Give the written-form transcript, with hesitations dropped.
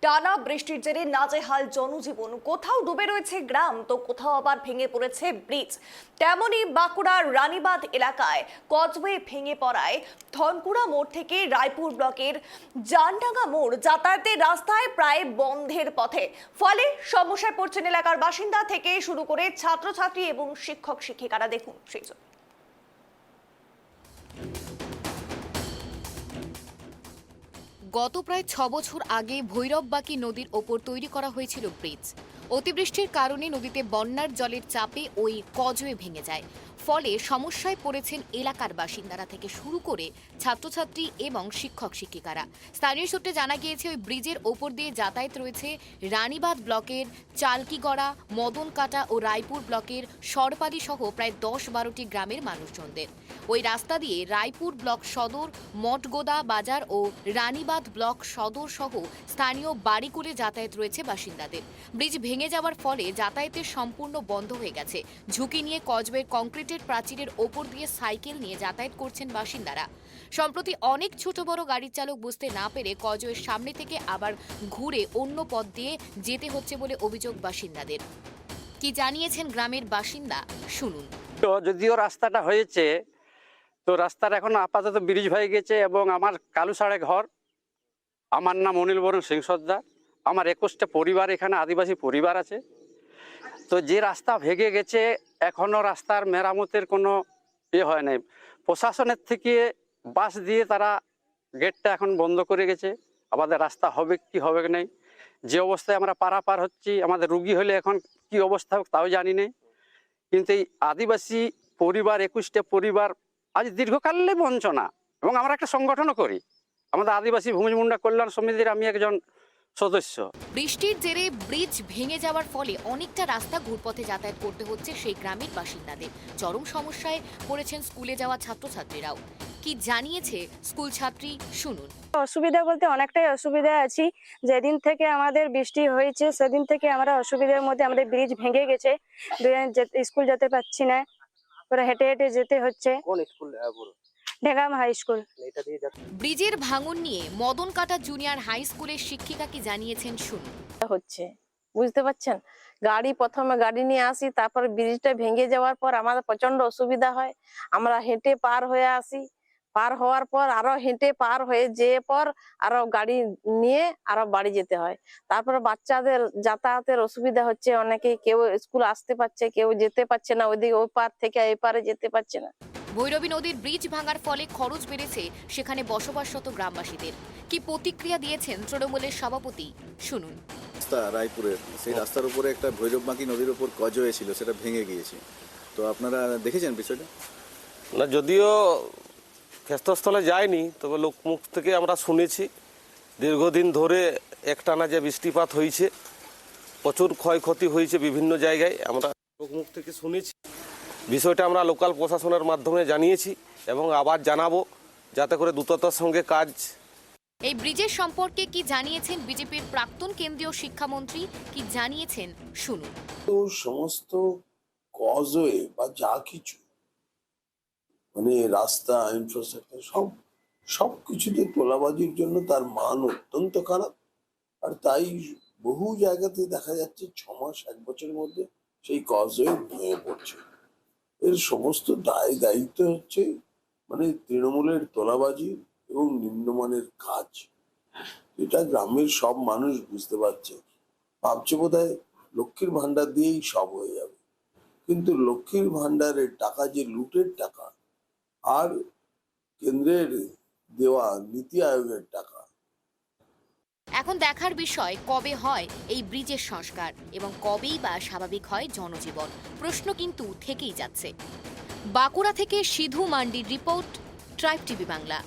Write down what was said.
টানা বৃষ্টির জেরে নাজেহাল জনজীবন, কোথাও ডুবে রয়েছে গ্রাম তো কোথাও আবার ভেঙে পড়েছে ব্রিজ। তেমনি বাঁকুড়ার রানীবাঁধ এলাকায় কজওয়ে ভেঙে পড়ায় ধনকুড়া মোড় থেকে রায়পুর ব্লকের জানডাঙ্গা মোড় যাতায়াতের রাস্তায় প্রায় বন্ধের পথে। ফলে সমস্যায় পড়ছেন এলাকার বাসিন্দা থেকে শুরু করে ছাত্রছাত্রী এবং শিক্ষক শিক্ষিকারা। দেখুন সেই জন্য গত প্রায় ৬ বছর আগে ভৈরববাকি নদীর ওপর তৈরি করা হয়েছিল ব্রিজ। অতিবৃষ্টির কারণে নদীতে বন্যার জলের চাপে ওই কজওয়ে ভেঙে যায়। ফলে সমস্যায় পড়েছেন এলাকার বাসিন্দারা থেকে শুরু করে ছাত্রছাত্রী এবং শিক্ষক শিক্ষিকারা। স্থানীয় সূত্রে জানা গিয়েছে ওই ব্রিজের ওপর দিয়ে যাতায়াত রয়েছে রানীবাঁধ ব্লকের চালকিগড়া, মদনকাটা ও রায়পুর ব্লকের সরপালি সহ প্রায় ১০-১২টি গ্রামের মানুষজনদের। ওই রাস্তা দিয়ে রায়পুর ব্লক সদর, মঠগোদা বাজার ও রানীবাঁধ ব্লক সদর সহ স্থানীয় বাড়িগুলি যাতায়াত রয়েছে বাসিন্দাদের। ব্রিজ ভেঙে যাওয়ার ফলে যাতায়াতের সম্পূর্ণ বন্ধ হয়ে গেছে। ঝুঁকি নিয়ে কজওয়ের কংক্রিটের প্রাচীরের ওপর দিয়ে সাইকেল নিয়ে যাতায়াত করছেন বাসিন্দারা। সম্প্রতি অনেক ছোট বড় গাড়ির চালক বুঝতে না পেরে কজওয়ের সামনে থেকে আবার ঘুরে অন্য পথ দিয়ে যেতে হচ্ছে বলে অভিযোগ বাসিন্দাদের। কি জানিয়েছেন গ্রামের বাসিন্দা, শুনুন। তো যদিও রাস্তাটা হয়েছে, তো রাস্তার এখন আপাতত ব্রিজ হয়ে গেছে এবং আমার কালুসাড়ে ঘর। আমার নাম অনিল বরণ সিং সর্দার। আমার ২১টা পরিবার এখানে আদিবাসী পরিবার আছে। তো যে রাস্তা ভেঙে গেছে এখনও রাস্তার মেরামতের কোনো হয় নাই। প্রশাসনের থেকে বাস দিয়ে তারা গেটটা এখন বন্ধ করে গেছে। আমাদের রাস্তা হবে কি হবে নাই, যে অবস্থায় আমরা পারাপার হচ্ছি, আমাদের রুগী হলে এখন কি অবস্থা হোক তাও জানি না। কিন্তু এই আদিবাসী পরিবার ২১টা পরিবার আজ দীর্ঘকালে বঞ্চনা, এবং আমরা একটা সংগঠনও করি, আমাদের আদিবাসী ভূমি মুন্ডা কল্যাণ সমিতির আমি একজন সদস্য। বৃষ্টির জেরে ব্রিজ ভেঙে যাওয়ার ফলে অনেকটা রাস্তা ঘুরপথে যাতায়াত করতে হচ্ছে সেই গ্রামের বাসিন্দাদের। চরম সমস্যায় পড়েছেন স্কুলে যাওয়া ছাত্রছাত্রীরাও। কি জানিয়েছে স্কুল ছাত্রী, শুনুন। অসুবিধা বলতে অনেকটাই অসুবিধা আছি। যেদিন থেকে আমাদের বৃষ্টি হয়েছে সেদিন থেকে আমরা অসুবিধার মধ্যে, আমাদের ব্রিজ ভেঙে গেছে, স্কুল যেতে পারছি না, পুরো হেঁটে হেঁটে যেতে হচ্ছে। কোন স্কুল? ঢেঙ্গাম high school. ব্রিজের ভাঙন নিয়ে মদনকাটা জুনিয়র হাই স্কুলের শিক্ষিকা কি জানিয়েছেন, শুনুন। হচ্ছে, বুঝতে পারছেন, প্রথমে গাড়ি নিয়ে আসি, তারপর ব্রিজটা ভেঙে যাওয়ার পর আমাদের প্রচন্ড অসুবিধা হয়। আমরা হেঁটে পার হয়ে আসি, পার হওয়ার পর আরো হেঁটে পার হয়ে যেয়ে পর আরো গাড়ি নিয়ে আরো বাড়ি যেতে হয়। তারপরে বাচ্চাদের যাতায়াতের অসুবিধা হচ্ছে, অনেকে কেউ স্কুল আসতে পারছে, কেউ যেতে পারছে না, ওইদিকে ওই পার থেকে এই পারে যেতে পারছে না। ভৈরবী নদীর ব্রিজ ভাঙার ফলে খরচ বেড়েছে সেখানে বসবাসরত গ্রামবাসীদের। কি প্রতিক্রিয়া দিয়েছেন তৃণমূলের সভাপতি, শুনুন। রাস্তা রায়পুরের, সেই রাস্তার উপরে একটা ভৈরববাকি নদীর উপর কজওয়ে ছিল, সেটা ভেঙে গিয়েছে। তো আপনারা দেখেছেন বিষয়টা? না, যদিও ক্ষেত্রস্থলে যায়নি, তবে লোকমুখ থেকে আমরা শুনেছি দীর্ঘদিন ধরে একটানা যে বৃষ্টিপাত হয়েছে, প্রচুর ক্ষয়ক্ষতি হয়েছে বিভিন্ন জায়গায়, আমরা লোকমুখ থেকে শুনেছি। বিষয়টা আমরা লোকাল প্রশাসনের মাধ্যমে জানিয়েছি এবং আবার জানাবো, যাতে করে দ্রুততার সঙ্গে কাজ। এই ব্রিজের সম্পর্কে কি জানিয়েছেন বিজেপির প্রাক্তন কেন্দ্রীয় শিক্ষামন্ত্রী, কি জানিয়েছেন, শুনুন। তো সমস্ত কজওয়ে বা যা কিছু মানে রাস্তা, ইনফ্রাস্ট্রাকচার সব কিছুতে তোলাবাজির জন্য তার মান অত্যন্ত খারাপ। আর তাই বহু জায়গাতে দেখা যাচ্ছে ৬ মাস ১ বছরের মধ্যে সেই কজওয়ে ভেঙে পড়ছে। এর সমস্ত দায়িত্ব হচ্ছে মানে তৃণমূলের তোলাবাজি এবং নিম্নমানের কাজ। এটা গ্রামের সব মানুষ বুঝতে পারছে, ভাবছে বোধহয় লক্ষ্মীর ভান্ডার দিয়েই সব হয়ে যাবে। কিন্তু লক্ষ্মীর ভান্ডারের টাকা যে লুটের টাকা, আর কেন্দ্রের দেওয়া নীতি আয়োগের টাকা। এখন দেখার বিষয় কবে হয় এই ব্রিজের সংস্কার এবং কবেই বা স্বাভাবিক হয় জনজীবন। প্রশ্ন কিন্তু থেকেই যাচ্ছে। বাঁকুড়া থেকে সিধু মান্ডির রিপোর্ট, ট্রাইব টিভি বাংলা।